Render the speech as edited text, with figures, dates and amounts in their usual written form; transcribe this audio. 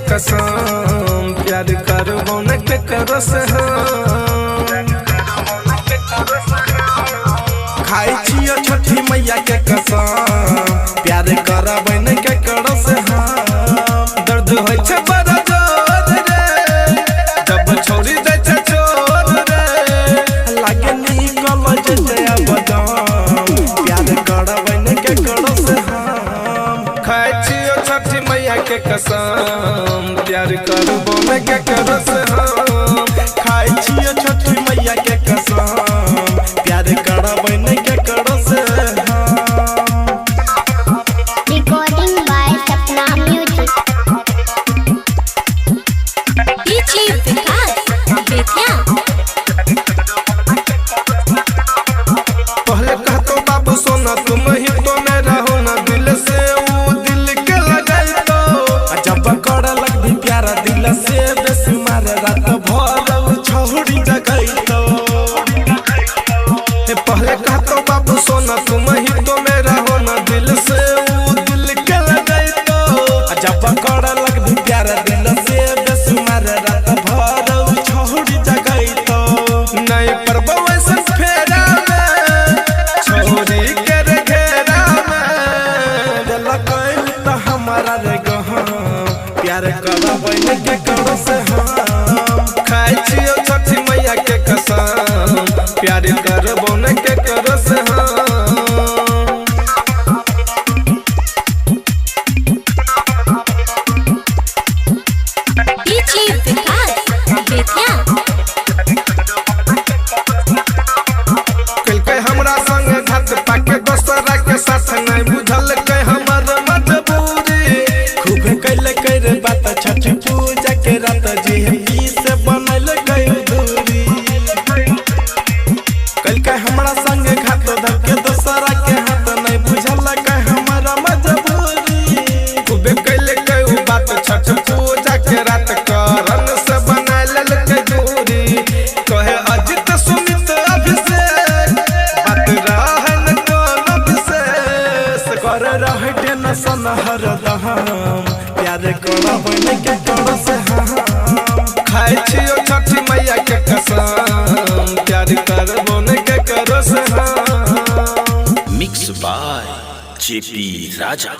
कसम प्यार करबो न के करो से खाई छियो छठी मैया के कसम प्यार करबै न के करो से दर्द होय छै बड़ा जोर रे जब छोड़ी दे छै छोड़ रे लागे निकल जेते बदाम प्यार करबै न के करो से खाई छियो छठी मैया के कसम प्यार करबो न के करो से खाई छियो छठी मैया के कसम प्यार करबै न के करो से Recording by Sapna Music. DJ Vikas Betya. पहले कहतो बाबू सोना तुम ही तो मेरा हो ना दिल से वो दिल के लगाई तो जब कर लग भी प्यारा दिल से बेसुमार रात भर छोड़ी जगई तो पहले कहतो बाबू सोना तुम ही तो मेरा हो ना दिल से वो दिल के लगाई तो जब कर लग भी प्यारा दिल से बेसुमार रात भर छोड़ी जगई तो नहीं परबो ऐसा फेरा छोरी के रे घेरा में दिल कइल त हमारा रे गहा प्यार करबै न के करो से खाई छियो छठी मैया के कसम प्यार करबो न के करो से DJ Vikas Betya. कल के हमरा संग घात पाके दोसरा के साथ नहीं बुझल के हमर मजबूरी खूब कैल कर बात छठ पूजा के रात जी से बनल गई दूरी कल के हमरा संग घात धर के दोसरा के हाथ नहीं बुझल के हमर मजबूरी खूब कैल के बात छठ पूजा के रात करन से बनल के दूरी कहे अजित सुमित अभिषेक बात रहन कोनो विशेष कर रह टेंशन हरदम प्यार करबै न के करो से खाई छियो छठी मैया के कसम प्यार करबो न के करो से मिक्स बाय जेपी राजा।